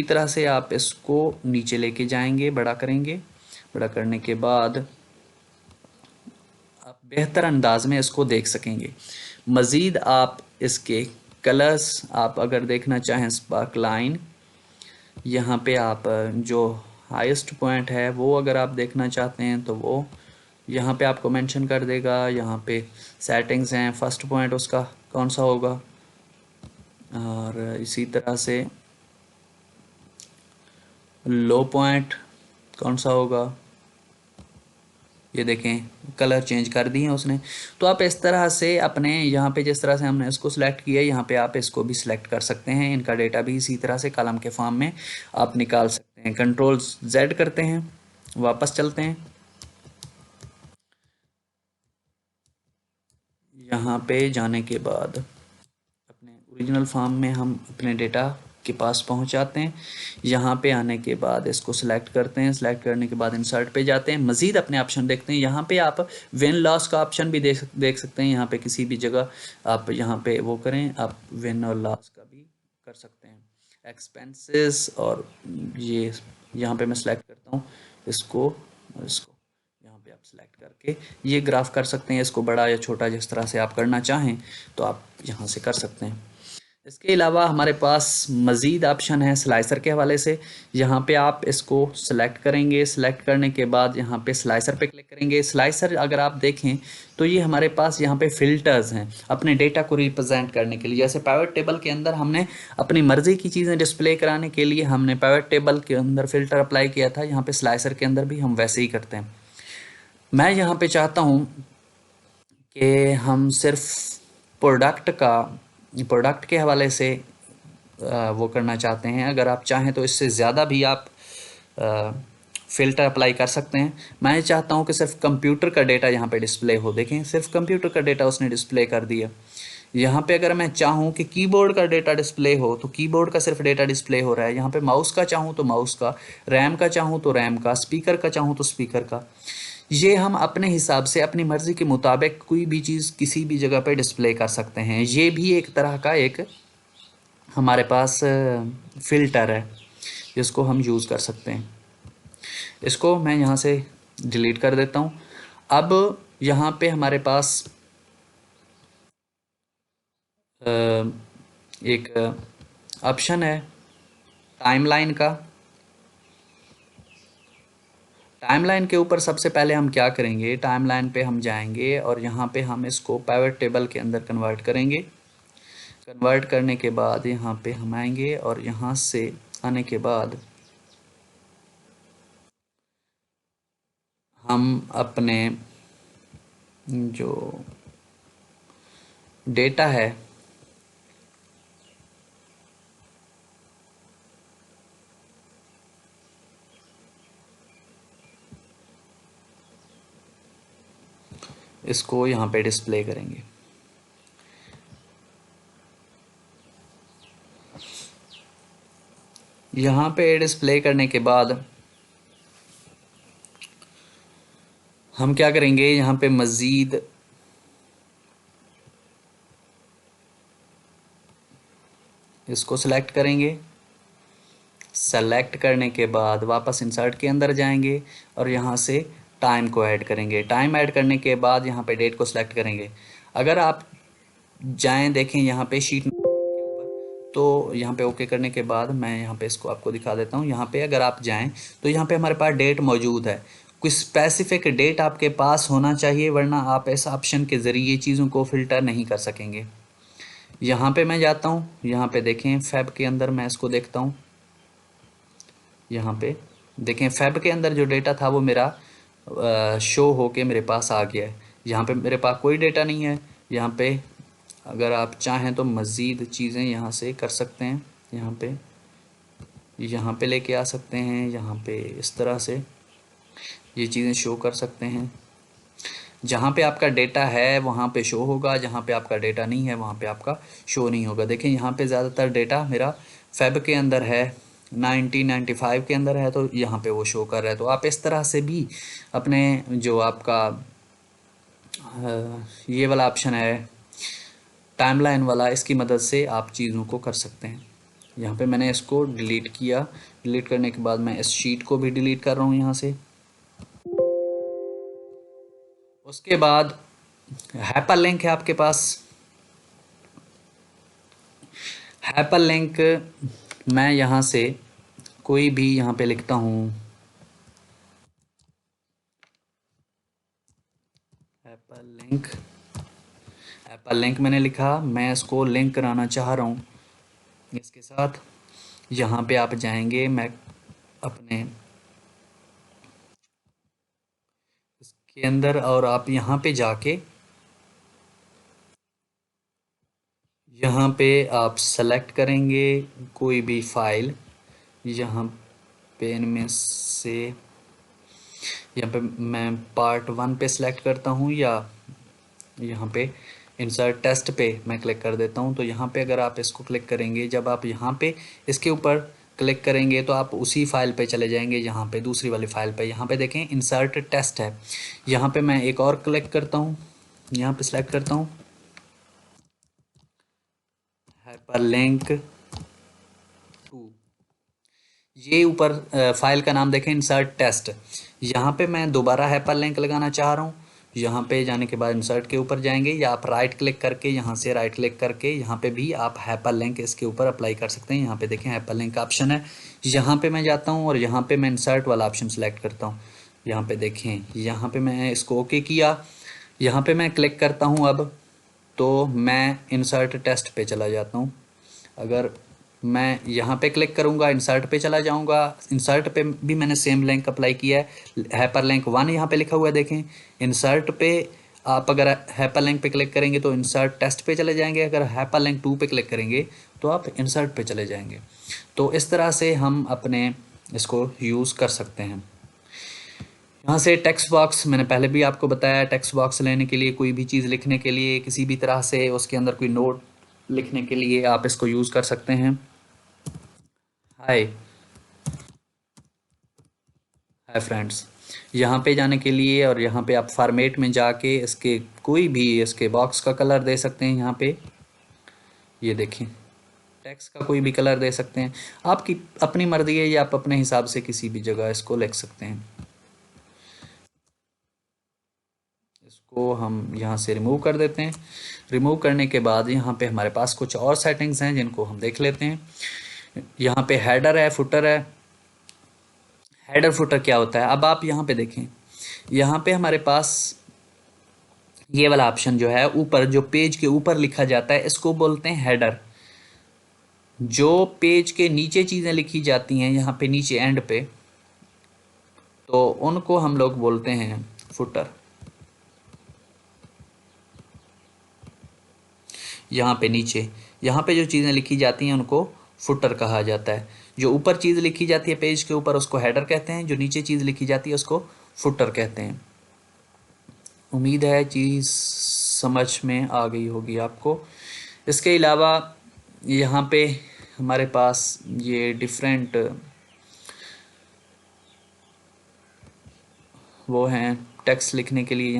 तरह से आप इसको नीचे लेके जाएंगे, बड़ा करेंगे। बड़ा करने के बाद आप बेहतर अंदाज में इसको देख सकेंगे। मज़ीद आप इसके कलर्स आप अगर देखना चाहें, स्पार्क लाइन, यहाँ पे आप जो हाईएस्ट पॉइंट है वो अगर आप देखना चाहते हैं तो वो यहाँ पे आपको मेंशन कर देगा। यहाँ पे सेटिंग्स हैं, फर्स्ट पॉइंट उसका कौन सा होगा, और इसी तरह से लो पॉइंट कौन सा होगा। ये देखें कलर चेंज कर दिए उसने। तो आप इस तरह से अपने यहाँ पे जिस तरह से हमने इसको सिलेक्ट किया, यहाँ पे आप इसको भी सिलेक्ट कर सकते हैं। इनका डेटा भी इसी तरह से कॉलम के फॉर्म में आप निकाल सकते हैं। कंट्रोल Z करते हैं, वापस चलते हैं। यहाँ पे जाने के बाद अपने ओरिजिनल फॉर्म में हम अपने डेटा के पास पहुँच जाते हैं। यहाँ पे आने के बाद इसको सिलेक्ट करते हैं। सिलेक्ट करने के बाद इंसर्ट पे जाते हैं, मज़ीद अपने ऑप्शन देखते हैं। यहाँ पे आप विन लॉस का ऑप्शन भी देख सकते हैं। यहाँ पे किसी भी जगह आप यहाँ पे वो करें, आप विन और लॉस का भी कर सकते हैं। एक्सपेंसेस और ये यहाँ पे मैं सिलेक्ट करता हूँ इसको और इसको। यहाँ पे आप सिलेक्ट करके ये ग्राफ कर सकते हैं, इसको बड़ा या छोटा जिस तरह से आप करना चाहें तो आप यहाँ से कर सकते हैं। इसके अलावा हमारे पास मज़ीद ऑप्शन है स्लाइसर के हवाले से। यहाँ पे आप इसको सेलेक्ट करेंगे। सेलेक्ट करने के बाद यहाँ पे स्लाइसर पे क्लिक करेंगे। स्लाइसर अगर आप देखें तो ये हमारे पास यहाँ पे फ़िल्टर्स हैं अपने डेटा को रिप्रेजेंट करने के लिए। जैसे पाइवट टेबल के अंदर हमने अपनी मर्ज़ी की चीज़ें डिस्प्ले कराने के लिए हमने पाइवट टेबल के अंदर फ़िल्टर अप्लाई किया था, यहाँ पे स्लाइसर के अंदर भी हम वैसे ही करते हैं। मैं यहाँ पे चाहता हूँ कि हम सिर्फ प्रोडक्ट के हवाले से वो करना चाहते हैं। अगर आप चाहें तो इससे ज़्यादा भी आप फ़िल्टर अप्लाई कर सकते हैं। मैं चाहता हूं कि सिर्फ कंप्यूटर का डेटा यहाँ पे डिस्प्ले हो। देखें सिर्फ कंप्यूटर का डेटा उसने डिस्प्ले कर दिया। यहाँ पे अगर मैं चाहूँ कि कीबोर्ड का डेटा डिस्प्ले हो तो कीबोर्ड का सिर्फ डेटा डिस्प्ले हो रहा है। यहाँ पे माउस का चाहूँ तो माउस का, रैम का चाहूँ तो रैम का, स्पीकर का चाहूँ तो स्पीकर का। ये हम अपने हिसाब से अपनी मर्ज़ी के मुताबिक कोई भी चीज़ किसी भी जगह पे डिस्प्ले कर सकते हैं। ये भी एक तरह का एक हमारे पास फ़िल्टर है जिसको हम यूज़ कर सकते हैं। इसको मैं यहाँ से डिलीट कर देता हूँ। अब यहाँ पे हमारे पास एक ऑप्शन है टाइमलाइन का। टाइमलाइन के ऊपर सबसे पहले हम क्या करेंगे, टाइमलाइन पे हम जाएंगे और यहाँ पे हम इसको पाइवट टेबल के अंदर कन्वर्ट करेंगे। कन्वर्ट करने के बाद यहाँ पे हम आएंगे और यहाँ से आने के बाद हम अपने जो डेटा है इसको यहाँ पे डिस्प्ले करेंगे। यहाँ पे डिस्प्ले करने के बाद हम क्या करेंगे, यहाँ पे मज़ीद इसको सिलेक्ट करेंगे। सेलेक्ट करने के बाद वापस इंसर्ट के अंदर जाएंगे और यहाँ से टाइम को ऐड करेंगे। टाइम ऐड करने के बाद यहाँ पे डेट को सिलेक्ट करेंगे। अगर आप जाएं देखें यहाँ पे शीट के ऊपर, तो यहाँ पे ओके करने के बाद मैं यहाँ पे इसको आपको दिखा देता हूँ। यहाँ पे अगर आप जाएं तो यहाँ पे हमारे पास डेट मौजूद है। कोई स्पेसिफिक डेट आपके पास होना चाहिए, वरना आप इस ऑप्शन के ज़रिए चीज़ों को फ़िल्टर नहीं कर सकेंगे। यहाँ पे मैं जाता हूँ, यहाँ पे देखें फेब के अंदर मैं इसको देखता हूँ। यहाँ पे देखें फेब के अंदर जो डेटा था वो मेरा शो होके मेरे पास आ गया है। यहाँ पे मेरे पास कोई डेटा नहीं है। यहाँ पे अगर आप चाहें तो मज़ीद चीज़ें यहाँ से कर सकते हैं। यहाँ पे लेके आ सकते हैं। यहाँ पे इस तरह से ये चीज़ें शो कर सकते हैं। जहाँ पे आपका डेटा है वहाँ पे शो होगा, जहाँ पे आपका डेटा नहीं है वहाँ पे आपका शो नहीं होगा। देखें यहाँ पे ज़्यादातर डेटा मेरा फेब के अंदर है, 1995 के अंदर है, तो यहाँ पे वो शो कर रहा है। तो आप इस तरह से भी अपने जो आपका ये वाला ऑप्शन है टाइमलाइन वाला, इसकी मदद से आप चीज़ों को कर सकते हैं। यहाँ पे मैंने इसको डिलीट किया। डिलीट करने के बाद मैं इस शीट को भी डिलीट कर रहा हूँ यहाँ से। उसके बाद हाइपरलिंक है आपके पास। हाइपरलिंक मैं यहाँ से कोई भी यहाँ पे लिखता हूँ हाइपरलिंक। हाइपरलिंक मैंने लिखा, मैं इसको लिंक कराना चाह रहा हूँ इसके साथ। यहाँ पे आप जाएंगे, मैं अपने इसके अंदर, और आप यहाँ पे जाके यहाँ पे आप सेलेक्ट करेंगे कोई भी फाइल। यहाँ पे इनमें से यहाँ पे मैं पार्ट 1 पे सिलेक्ट करता हूँ, या यहाँ पे इंसर्ट टेस्ट पे मैं क्लिक कर देता हूँ। तो यहाँ पे अगर आप इसको क्लिक करेंगे, जब आप यहाँ पे इसके ऊपर क्लिक करेंगे तो आप उसी फाइल पे चले जाएंगे, यहाँ पे दूसरी वाली फाइल पे। यहाँ पे देखें इंसर्ट टेस्ट है। यहाँ पे मैं एक और क्लिक करता हूँ, यहाँ पे सिलेक्ट करता हूँ हाइपरलिंक 2। ये ऊपर फाइल का नाम देखें इंसर्ट टेस्ट। यहाँ पे मैं दोबारा हाइपरलिंक लगाना चाह रहा हूँ। यहाँ पे जाने के बाद इंसर्ट के ऊपर जाएंगे, या आप राइट क्लिक करके यहाँ से राइट क्लिक करके यहाँ पे भी आप हाइपरलिंक इसके ऊपर अप्लाई कर सकते हैं। यहाँ पे देखें हाइपरलिंक का ऑप्शन है। यहाँ पे मैं जाता हूँ और यहाँ पे मैं इंसर्ट वाला ऑप्शन सेलेक्ट करता हूँ। यहाँ पे देखें, यहाँ पे मैं इसको ओके किया। यहाँ पे मैं क्लिक करता हूँ अब, तो मैं इंसर्ट टेस्ट पे चला जाता हूँ। अगर मैं यहाँ पे क्लिक करूँगा इंसर्ट पे चला जाऊँगा। इंसर्ट पे भी मैंने सेम लिंक अप्लाई किया है। हाइपरलिंक 1 यहाँ पे लिखा हुआ है देखें। इंसर्ट पे आप अगर हाइपरलिंक पे क्लिक करेंगे तो इंसर्ट टेस्ट पे चले जाएंगे। अगर हाइपरलिंक 2 पे क्लिक करेंगे तो आप इंसर्ट पे चले जाएंगे। तो इस तरह से हम अपने इसको यूज़ कर सकते हैं। यहाँ से टेक्स्ट बॉक्स मैंने पहले भी आपको बताया, टेक्स्ट बॉक्स लेने के लिए, कोई भी चीज़ लिखने के लिए, किसी भी तरह से उसके अंदर कोई नोट लिखने के लिए आप इसको यूज़ कर सकते हैं। हाय हाय फ्रेंड्स, यहाँ पे जाने के लिए और यहाँ पे आप फॉर्मेट में जाके इसके कोई भी इसके बॉक्स का कलर दे सकते हैं। यहाँ पे ये देखें टेक्स्ट का कोई भी कलर दे सकते हैं। आपकी अपनी मर्जी है, या आप अपने हिसाब से किसी भी जगह इसको लिख सकते हैं। इसको हम यहाँ से रिमूव कर देते हैं। रिमूव करने के बाद यहाँ पे हमारे पास कुछ और सेटिंग्स हैं जिनको हम देख लेते हैं। यहाँ पे हेडर है, फुटर है। हेडर फुटर क्या होता है, अब आप यहाँ पे देखें, यहाँ पे हमारे पास ये वाला ऑप्शन जो है ऊपर, जो पेज के ऊपर लिखा जाता है, इसको बोलते हैं हेडर। जो पेज के नीचे चीज़ें लिखी जाती हैं यहाँ पे नीचे एंड पे, तो उनको हम लोग बोलते हैं फुटर। यहाँ पे नीचे, यहाँ पे जो चीज़ें लिखी जाती हैं उनको फुटर कहा जाता है। जो ऊपर चीज़ लिखी जाती है पेज के ऊपर उसको हेडर कहते हैं, जो नीचे चीज़ लिखी जाती है उसको फुटर कहते हैं। उम्मीद है चीज़ समझ में आ गई होगी आपको। इसके अलावा यहाँ पे हमारे पास ये डिफरेंट वो हैं टेक्स्ट लिखने के लिए।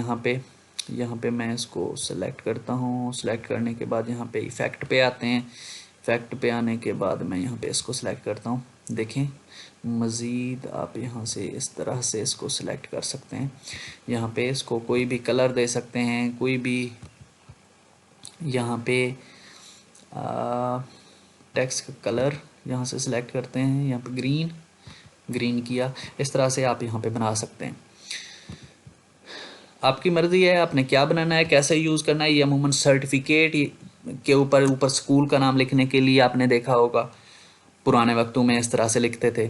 यहाँ पे मैं इसको सेलेक्ट करता हूँ। सेलेक्ट करने के बाद यहाँ पे इफ़ेक्ट पे आते हैं। इफ़ेक्ट पे आने के बाद मैं यहाँ पे इसको सेलेक्ट करता हूँ। देखें, मज़ीद आप यहाँ से इस तरह से इसको सेलेक्ट कर सकते हैं। यहाँ पे इसको कोई भी कलर दे सकते हैं, कोई भी यहाँ पे टेक्स्ट का कलर यहाँ से सिलेक्ट करते हैं। यहाँ पे ग्रीन किया। इस तरह से आप यहाँ पे बना सकते हैं। आपकी मर्ज़ी है आपने क्या बनाना है, कैसे यूज़ करना है। ये अमूमन सर्टिफिकेट के ऊपर स्कूल का नाम लिखने के लिए आपने देखा होगा, पुराने वक्तों में इस तरह से लिखते थे।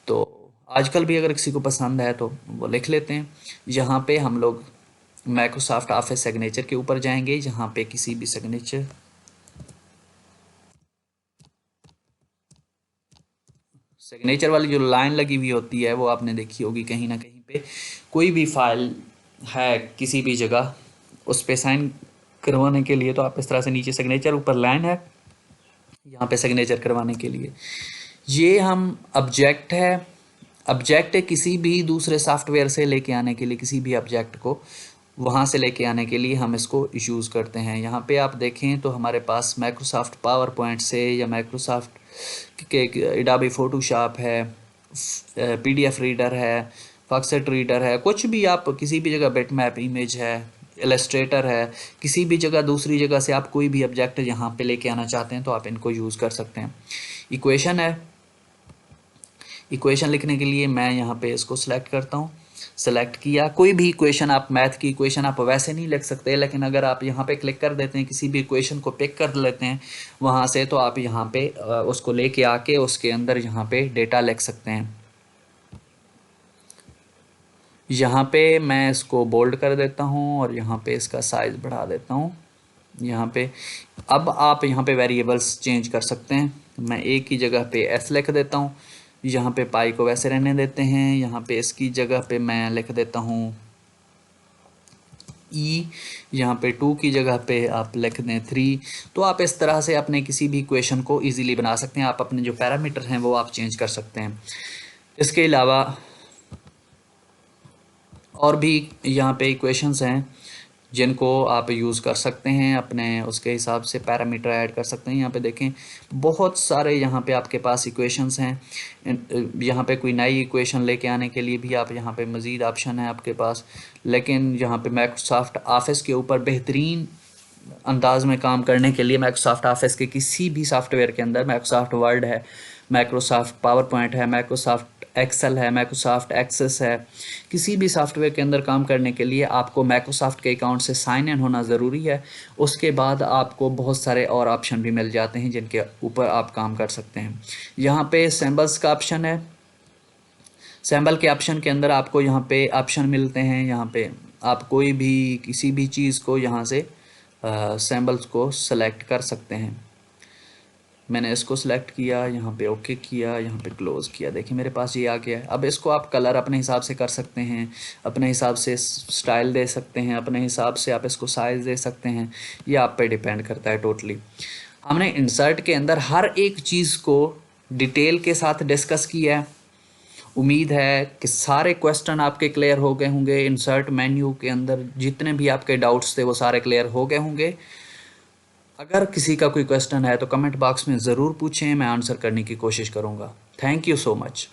तो आजकल भी अगर किसी को पसंद है तो वो लिख लेते हैं। यहाँ पे हम लोग माइक्रोसॉफ्ट ऑफिस सिग्नेचर के ऊपर जाएंगे। यहाँ पे किसी भी सिग्नेचर वाली जो लाइन लगी हुई होती है वो आपने देखी होगी कहीं ना कहीं पे। कोई भी फाइल है किसी भी जगह, उस पे साइन करवाने के लिए तो आप इस तरह से नीचे सिग्नेचर, ऊपर लाइन है, यहाँ पे सिग्नेचर करवाने के लिए ये हम ऑब्जेक्ट है किसी भी दूसरे सॉफ्टवेयर से लेके आने के लिए, किसी भी ऑब्जेक्ट को वहाँ से लेके आने के लिए हम इसको यूज़ करते हैं। यहाँ पे आप देखें तो हमारे पास माइक्रोसॉफ्ट पावर पॉइंट से या माइक्रोसॉफ्ट के एडोबी फोटोशॉप है, पीडीएफ रीडर है, फॉक्सटेल रीडर है, कुछ भी आप किसी भी जगह बिटमैप इमेज है, इलस्ट्रेटर है, किसी भी जगह दूसरी जगह से आप कोई भी ऑब्जेक्ट यहाँ पे लेके आना चाहते हैं तो आप इनको यूज़ कर सकते हैं। इक्वेशन है, इक्वेशन लिखने के लिए मैं यहाँ पे इसको सिलेक्ट करता हूँ। सेलेक्ट किया, कोई भी इक्वेशन, आप मैथ की इक्वेशन आप वैसे नहीं लिख सकते, लेकिन अगर आप यहाँ पे क्लिक कर देते हैं, किसी भी इक्वेशन को पिक कर लेते हैं वहाँ से, तो आप यहाँ पे उसको लेके आके उसके अंदर यहाँ पे डेटा लिख सकते हैं। यहाँ पे मैं इसको बोल्ड कर देता हूँ और यहाँ पे इसका साइज़ बढ़ा देता हूँ। यहाँ पे अब आप यहाँ पे वेरिएबल्स चेंज कर सकते हैं। मैं ए की जगह पे एस लिख देता हूँ, यहाँ पे पाई को वैसे रहने देते हैं। यहाँ पे इसकी जगह पे मैं लिख देता हूँ ई, यहाँ पे 2 की जगह पे आप लिख दें 3। तो आप इस तरह से अपने किसी भी इक्वेशन को इजीली बना सकते हैं। आप अपने जो पैरामीटर हैं वो आप चेंज कर सकते हैं। इसके अलावा और भी यहाँ पे इक्वेशंस हैं जिनको आप यूज़ कर सकते हैं, अपने उसके हिसाब से पैरामीटर ऐड कर सकते हैं। यहाँ पे देखें बहुत सारे यहाँ पे आपके पास इक्वेशंस हैं। यहाँ पे कोई नई इक्वेशन लेके आने के लिए भी आप यहाँ पे मज़ीद ऑप्शन है आपके पास। लेकिन यहाँ पे माइक्रोसॉफ्ट ऑफिस के ऊपर बेहतरीन अंदाज में काम करने के लिए माइक्रोसॉफ्ट ऑफिस के किसी भी सॉफ्टवेयर के अंदर, माइक्रोसॉफ्ट वर्ड है, माइक्रोसॉफ्ट पावर पॉइंट है, माइक्रोसॉफ्ट एक्सेल है, माइक्रोसॉफ्ट एक्सेस है, किसी भी सॉफ्टवेयर के अंदर काम करने के लिए आपको माइक्रोसॉफ्ट के अकाउंट से साइन इन होना ज़रूरी है। उसके बाद आपको बहुत सारे और ऑप्शन भी मिल जाते हैं जिनके ऊपर आप काम कर सकते हैं। यहाँ पे सिंबल्स का ऑप्शन है। सिंबल के ऑप्शन के अंदर आपको यहाँ पे ऑप्शन मिलते हैं। यहाँ पे आप कोई भी किसी भी चीज़ को यहाँ से सिंबल्स को सेलेक्ट कर सकते हैं। मैंने इसको सिलेक्ट किया, यहाँ पे ओके किया, यहाँ पे क्लोज़ किया। देखिए मेरे पास ये आ गया है। अब इसको आप कलर अपने हिसाब से कर सकते हैं, अपने हिसाब से स्टाइल दे सकते हैं, अपने हिसाब से आप इसको साइज़ दे सकते हैं। ये आप पे डिपेंड करता है टोटली। हमने इंसर्ट के अंदर हर एक चीज़ को डिटेल के साथ डिस्कस किया है। उम्मीद है कि सारे क्वेश्चन आपके क्लियर हो गए होंगे। इंसर्ट मेन्यू के अंदर जितने भी आपके डाउट्स थे वो सारे क्लियर हो गए होंगे। अगर किसी का कोई क्वेश्चन है तो कमेंट बॉक्स में ज़रूर पूछें, मैं आंसर करने की कोशिश करूँगा। Thank you so much.